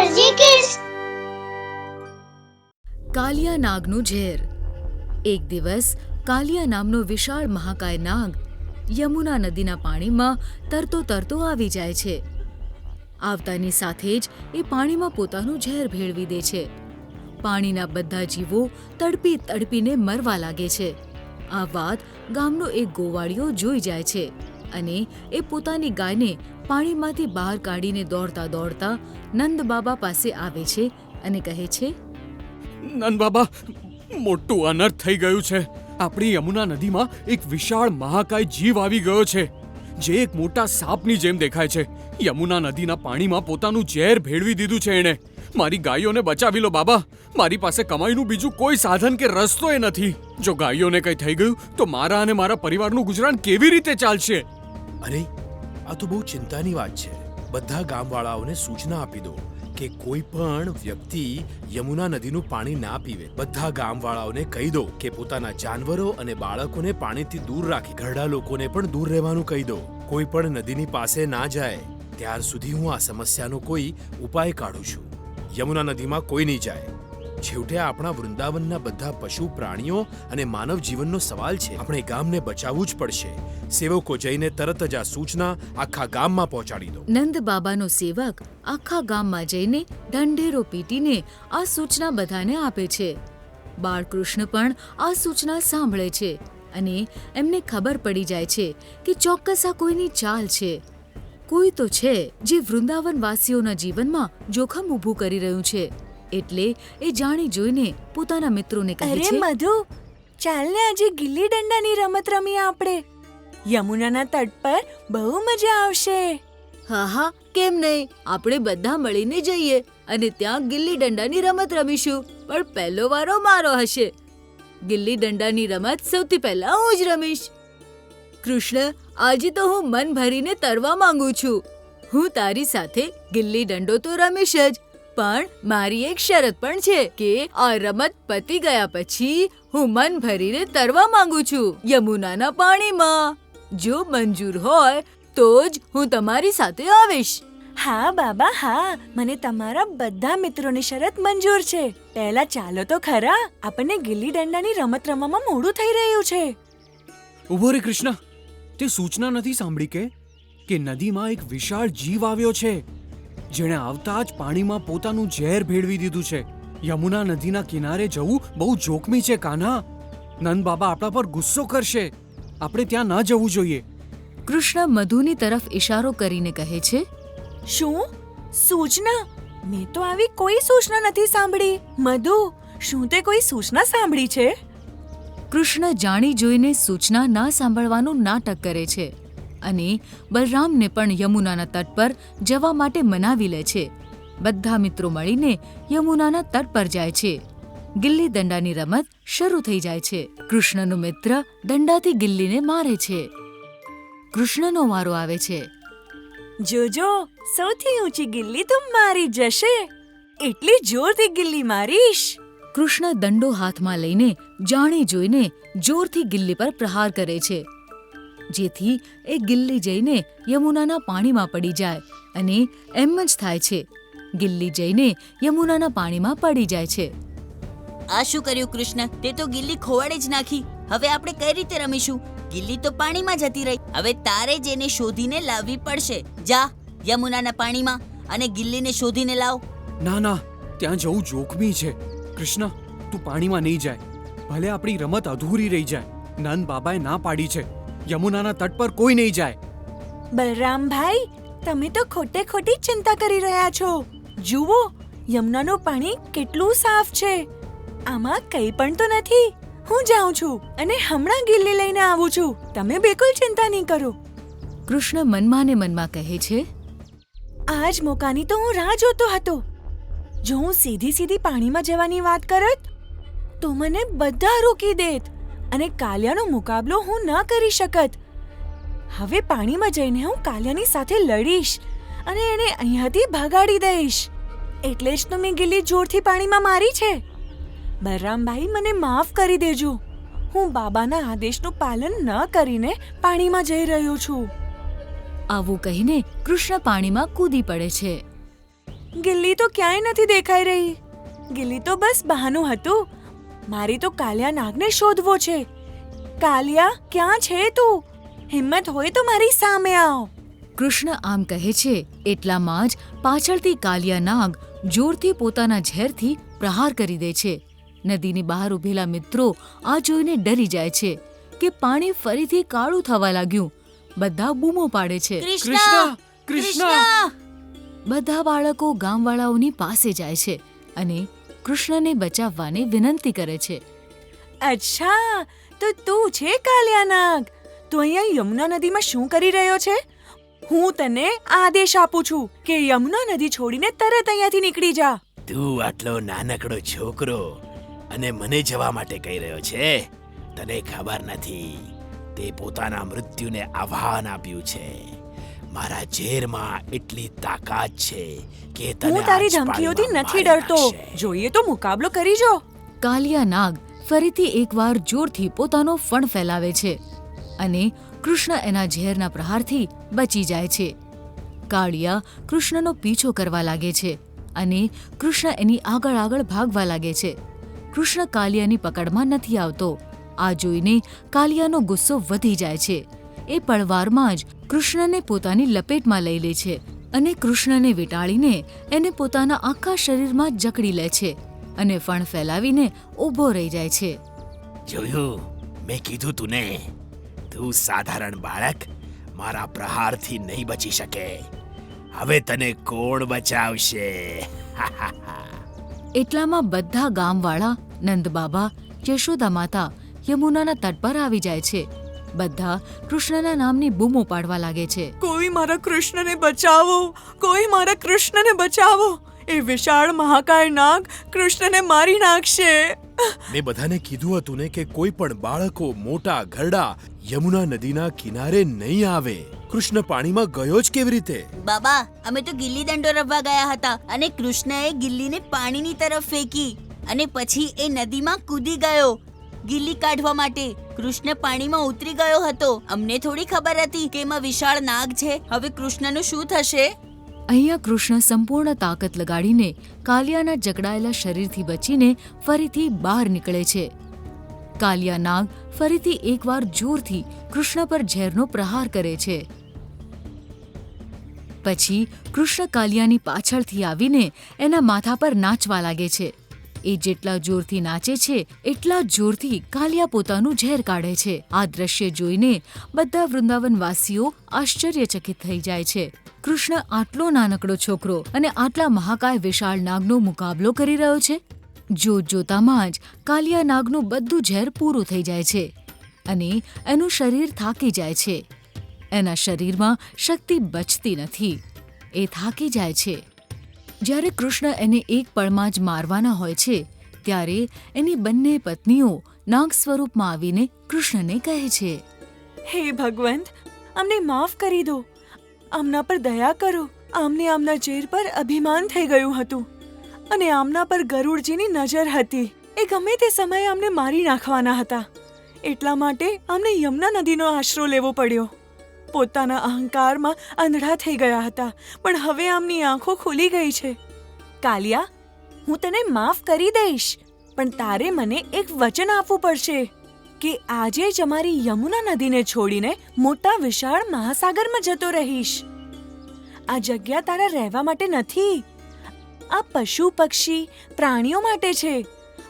RJ kids. કાલિયા નાગનું ઝેર. એક દિવસ કાલિયા નામનો વિશાળ મહાકાય નાગ યમુના નદીના પાણીમાં તરતો તરતો આવી જાય છે. આવતાની સાથે જ એ પાણીમાં પોતાનું ઝેર ભેળવી દે છે. પાણીના બધા જીવો તડપી તડપીને મરવા લાગે છે. આ વાત ગામનો એક ગોવાળિયો જોઈ જાય છે અને એ પોતાની ગાયને પાણીમાંથી બહાર કાઢીને દોડતા દોડતા નંદ બાબા પાસે આવે છે અને કહે છે, નંદ બાબા, મોટું અનર્થ થઈ ગયું છે. આપણી યમુના નદીમાં એક વિશાળ મહાકાય જીવ આવી ગયો છે, જે એક મોટા સાપની જેમ દેખાય છે. યમુના નદીના પાણીમાં પોતાનું ઝેર ભેળવી દીધું છે એણે. મારી ગાયોને બચાવી લો બાબા. મારી પાસે કમાઈનું બીજું કોઈ સાધન કે રસ્તો એ નથી. જો ગાયોને કંઈ થઈ ગયું તો મારા અને મારા પરિવારનું ગુજરાન કેવી રીતે ચાલશે? અરે, આ તો બહુ ચિંતાની વાત છે. બધા ગામવાળાઓને સૂચના આપી દો કે કોઈ પણ વ્યક્તિ યમુના નદીનું પાણી ના પીવે. બધા ગામવાળાઓને કહી દો કે પોતાના જાનવરો અને બાળકોને પાણીથી દૂર રાખી ઘરડા લોકોને પણ દૂર રહેવાનું કહી દો. કોઈ પણ નદીની પાસે ના જાય ત્યાર સુધી હું આ સમસ્યાનો કોઈ ઉપાય કાઢું છું. યમુના નદીમાં કોઈ નહીં જાય. છેવટે આપણા વૃંદાવનના બધા પશુ પ્રાણીઓ અને માનવ જીવનનો સવાલ છે. આપણે ગામને બચાવવું જ પડશે. સેવકો જઈને તરત જ આ સૂચના આખા ગામમાં પહોંચાડી દો. નંદ બાબાનો સેવક આખા ગામમાં જઈને ઢંઢેરો પીટીને આ સૂચના બધાને આપે છે. બાળકૃષ્ણ પણ આ સૂચના સાંભળે છે અને એમને ખબર પડી જાય છે કે ચોક્કસ આ કોઈની ચાલ છે. કોઈ તો છે જે વૃંદાવનવાસીઓના જીવનમાં જોખમ ઊભું કરી રહ્યું છે. એટલે એ જાણી જોઈને પોતાના મિત્રોને કહે છે, અરે મધુ, ચાલને આજે ગિલ્લી દંડાની રમત રમીએ આપણે. યમુનાના તટ પર બહુ મજા આવશે. હા હા, કેમ નહીં, આપણે બધા મળીને જઈએ અને ત્યાં ગિલ્લી દંડાની રમત રમીશું. પણ પહેલો વારો મારો હશે. ગિલ્લી દંડાની રમત સૌથી પહેલા હું જ રમીશ. કૃષ્ણ, આજે તો હું મન ભરીને તરવા માંગુ છું. હું તારી સાથે ગિલ્લી દંડો તો રમીશ જ, પણ મારી એક શરત પણ છે કે આ રમત પતી ગયા પછી હું મન ભરીને તરવા માંગુ છું યમુનાના પાણીમાં. જો મંજૂર હોય તો જ હું તમારી સાથે આવીશ. હા બાબા હા, મને તમારા બધા મિત્રોની શરત મંજૂર છે. પહેલા ચાલો તો ખરા, આપણને ગિલ્લી દંડાની રમત રમવામાં મોડું થઈ રહ્યું છે. ઉભો રે કૃષ્ણ, તે સૂચના નથી સાંભળી કે નદીમાં એક વિશાળ જીવ આવ્યો છે, જેણે આવતા જ પાણીમાં પોતાનું ઝેર ભેળવી દીધું છે. યમુના નદીના કિનારે જવું બહુ જોખમી છે કાન્હા. નંદ બાબા આપણા પર ગુસ્સો કરશે. આપણે ત્યાં ન જવું જોઈએ. કૃષ્ણ મધુની તરફ ઇશારો કરીને કહે છે, શું સૂચના? મેં તો આવી કોઈ સૂચના નથી સાંભળી. મધુ, શું તે કોઈ સૂચના સાંભળી છે? કૃષ્ણ જાણી જોઈને સૂચના ના સાંભળવાનું નાટક કરે છે અને બલરામને પણ યમુનાના તટ પર જવા માટે મનાવી લે છે. બધા મિત્રો મળીને યમુનાના તટ પર જાય છે. ગિલ્લી દંડાની રમત શરૂ થઈ જાય છે. કૃષ્ણનો મિત્ર દંડાથી ગિલ્લીને મારે છે. કૃષ્ણનો વારો આવે છે. જોજો, સૌથી ઊંચી ગિલ્લી તો મારી જશે. એટલી જોરથી ગિલ્લી મારીશ. કૃષ્ણ દંડો હાથમાં લઈને જાણી જોઈને જોરથી ગિલ્લી પર પ્રહાર કરે છે, જેથી એ ગિલ્લી જઈને યમુનાના પાણીમાં પડી જાય. અને એમ જ થાય છે. ગિલ્લી જઈને યમુનાના પાણીમાં પડી જાય છે. આ શું કર્યું કૃષ્ણ? તે તો ગિલ્લી ખોવાડે જ નાખી. હવે આપણે કઈ રીતે રમીશું? ગિલ્લી તો પાણીમાં જતી રહી. હવે તારે જ એને શોધીને લાવવી પડશે. જા યમુનાના પાણીમાં અને ગિલ્લીને શોધીને લાવ. ના ના, ત્યાં જવું જોખમી છે. કૃષ્ણ, તું પાણીમાં નહીં જાય. ભલે આપણી રમત અધૂરી રહી જાય. નંદ બાબાએ ના પાડી છે. યમુનાના તટ પર કોઈ નહીં જાય. બલરામભાઈ, તમે તો ખોટે ખોટી ચિંતા કરી રહ્યા છો. જુઓ, યમુનાનું પાણી કેટલું સાફ છે. આમાં કંઈ પણ તો નથી. હું જાઉં છું અને હમણાં ગિલ્લી લઈને આવું છું. તમે બિલકુલ ચિંતા નહીં કરો. કૃષ્ણ મનમાં ને મનમાં કહે છે, આ જ મોકાની તો હું રાહ જોતો હતો. જો હું સીધી સીધી પાણીમાં જવાની વાત કરત તો મને બધા રોકી દેત અને કાલિયાનો મુકાબલો હું ન કરી શકત. હવે પાણીમાં જઈને હું કાલિયાની સાથે લડીશ અને એને અહીંયાથી ભગાડી દઈશ. એટલે જ તો મેં ગિલ્લી જોરથી પાણીમાં મારી છે. બલરામભાઈ, મને માફ કરી દેજો. હું બાબાના આદેશનું પાલન ન કરીને પાણીમાં જઈ રહ્યો છું. આવું કહીને કૃષ્ણ પાણીમાં કૂદી પડે છે. ગિલ્લી તો ક્યાંય નથી દેખાઈ રહી. ગિલ્લી તો બસ બહાનું હતું. મારે તો કાલિયા નાગને શોધવો છે. કાલિયા, ક્યાં છે તું? હિંમત હોય તો મારી સામે આવ. કૃષ્ણ આમ કહે છે એટલામાં જ પાછળથી કાલિયા નાગ જોરથી પોતાના ઝેરથી પ્રહાર કરી દે છે. નદીની બહાર ઊભેલા મિત્રો આ જોઈને ડરી જાય છે કે પાણી ફરીથી કાળું થવા લાગ્યું. બધા બૂમો પાડે છે. કૃષ્ણ! કૃષ્ણ! બધા બાળકો ગામવાળાઓની પાસે જાય છે અને કૃષ્ણને બચાવવાની વિનંતી કરે છે. અચ્છા, તો તું છે કાલિયા નાગ. તું અહીંયા યમુના નદીમાં શું કરી રહ્યો છે? હું તને આદેશ આપું છું કે યમુના નદી છોડીને તરત અહીંયાથી નીકળી જા. તું આટલો નાનકડો છોકરો અને મને જવા માટે કહી રહ્યો છે? તને ખબર નથી, તે પોતાના મૃત્યુને આહ્વાન આપ્યું છે. મારા ઝેરમાં એટલી તાકાત છે કે તને હું તારી આજ ધમકીઓથી પાણીમાં નથી મારી ડરતો. નાખશે. જોઈએ તો મુકાબલો કરી જો. કાલિયા નાગ ફરીથી એકવાર જોરથી પોતાનો ફણ ફેલાવે છે અને કૃષ્ણ એના ઝેરના પ્રહારથી બચી જાય છે. કાળિયા કૃષ્ણનો પીછો કરવા લાગે છે અને કૃષ્ણ એની આગળ આગળ ભાગવા લાગે છે. કૃષ્ણ કાલિયાની પકડમાં નથી આવતો. આ જોઈને કાલિયાનો ગુસ્સો વધી જાય છે. એ પળવારમાં જ કૃષ્ણને પોતાની લપેટમાં લઈ લે છે અને કૃષ્ણને વીંટાળીને એને પોતાના આખા શરીરમાં જકડી લે છે અને ફણ ફેલાવીને ઊભો રહી જાય છે. જોયું? મેં કીધું તું ને, તું સાધારણ બાળક મારા પ્રહારથી નહીં બચી શકે. હવે તને કોણ બચાવશે? એટલામાં બધા ગામવાળા નંદબાબા, યશોદા માતા યમુનાના તટ પર આવી જાય છે. બધા કૃષ્ણના નામની બૂમો પાડવા લાગે છે. કોઈ મારા કૃષ્ણને બચાવો! કોઈ મારા કૃષ્ણને બચાવો! એ વિશાળ મહાકાય નાગ કૃષ્ણને મારી નાખશે. મેં બધાને કીધું હતું ને કે કોઈ પણ બાળકો, મોટા, ઘરડા યમુના નદીના કિનારે નહીં આવે. કૃષ્ણ પાણીમાં ગયો જ કેવી રીતે? બાબા, અમે તો ગિલ્લી દંડો રમવા ગયા હતા અને કૃષ્ણએ ગિલ્લીને પાણીની તરફ ફેંકી અને પછી એ નદીમાં કૂદી ગયો ગિલ્લી કાઢવા માટે. કૃષ્ણ પાણીમાં ઉતરી ગયો હતો. અમને થોડી ખબર હતી કે એમાં વિશાળ નાગ છે. હવે કૃષ્ણનું શું થશે? અહીંયા કૃષ્ણ સંપૂર્ણ તાકાત લગાડીને કાલિયાના જકડાયેલા શરીરથી બચીને ફરીથી બહાર નીકળે છે. કાલિયા નાગ ફરીથી એકવાર જોરથી કૃષ્ણ પર ઝેરનો પ્રહાર કરે છે. પછી કૃષ્ણ કાલિયાની પાછળથી આવીને એના માથા પર નાચવા લાગે છે. એ જેટલા જોરથી નાચે છે એટલા જોરથી કાલિયા પોતાનું ઝેર કાઢે છે. આ દ્રશ્ય જોઈને બધા વૃંદાવનવાસીઓ આશ્ચર્યચકિત થઈ જાય છે. કૃષ્ણ આટલો નાનકડો છોકરો અને આટલા મહાકાય વિશાળ નાગનો મુકાબલો કરી રહ્યો છે. જોતામાં જ કાલિયા નાગનું બધું ઝેર પૂરું થઈ જાય છે અને એનું શરીર થાકી જાય છે. એના શરીરમાં શક્તિ બચતી નથી. એ થાકી જાય છે. જ્યારે કૃષ્ણ એને એક પળમાં જ મારવાના હોય છે ત્યારે એની બંને પત્નીઓ નાગ સ્વરૂપમાં આવીને કૃષ્ણને કહે છે, હે ભગવંત, અમને માફ કરી દો. આમના પર દયા કરો. આમને આમના ઝેર પર અભિમાન થઈ ગયું હતું અને આમના પર ગરુડજીની નજર હતી. એ ગમે તે સમયે અમને મારી નાખવાના હતા. એટલા માટે અમને યમુના નદીનો આશરો લેવો પડ્યો. પોતાના અહંકારમાં આંધળા થઈ ગયા હતા, પણ હવે આમની આંખો ખુલી ગઈ છે. કાલિયા, હું તને માફ કરી દઈશ, પણ તારે મને એક વચન આપવું પડશે કે આજે જ અમારી યમુના નદીને છોડીને મોટા વિશાળ મહાસાગરમાં જતો રહીશ. આ જગ્યા તારા રહેવા માટે નથી. આ પશુ પક્ષી પ્રાણીઓ માટે છે,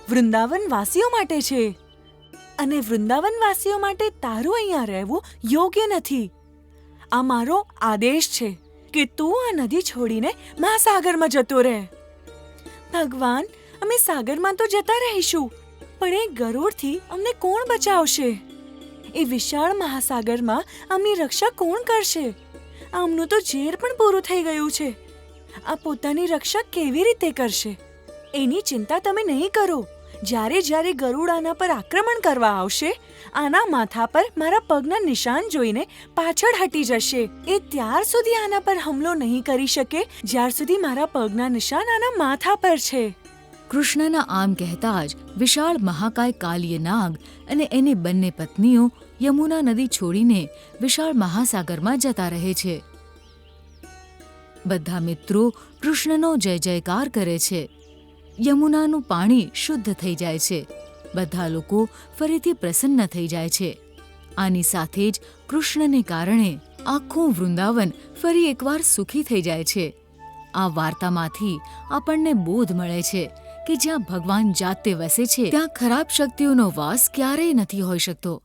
વૃંદાવનવાસીઓ માટે છે. અને વૃંદાવનવાસીઓ માટે તારું અહીંયા રહેવું યોગ્ય નથી. આ મારો આદેશ છે કે તું આ નદી છોડીને મહાસાગરમાં જતો રહે. ભગવાન, અમે સાગરમાં તો જતા રહીશું, પણ એ ગરુડથી અમને કોણ બચાવશે? એ વિશાળ મહાસાગરમાં આમની રક્ષા કોણ કરશે? આમનું તો ઝેર પણ પૂરું થઈ ગયું છે. આ પોતાની રક્ષા કેવી રીતે કરશે? એની ચિંતા તમે નહીં કરો. જ્યારે જ્યારે ગરુડ આના પર આક્રમણ કરવા આવશે, આના માથા પર મારા પગના નિશાન જોઈને પાછળ હટી જશે. એ ત્યાર સુધી આના પર હુમલો નહીં કરી શકે જ્યાર સુધી મારા પગના નિશાન આના માથા પર છે. કૃષ્ણના આમ કહેતા જ વિશાળ મહાકાય કાલિય નાગ અને એની બંને પત્નીઓ યમુના નદી છોડીને વિશાળ મહાસાગરમાં જતા રહે છે. બધા મિત્રો કૃષ્ણનો જય જયકાર કરે છે. યમુનાનું પાણી શુદ્ધ થઈ જાય છે. બધા લોકો ફરીથી પ્રસન્ન થઈ જાય છે. આની સાથે જ કૃષ્ણને કારણે આખું વૃંદાવન ફરી એકવાર સુખી થઈ જાય છે. આ વાર્તામાંથી આપણને બોધ મળે છે કે જ્યાં ભગવાન જાતે વસે છે ત્યાં ખરાબ શક્તિઓનો વાસ ક્યારેય નથી હોઈ શકતો.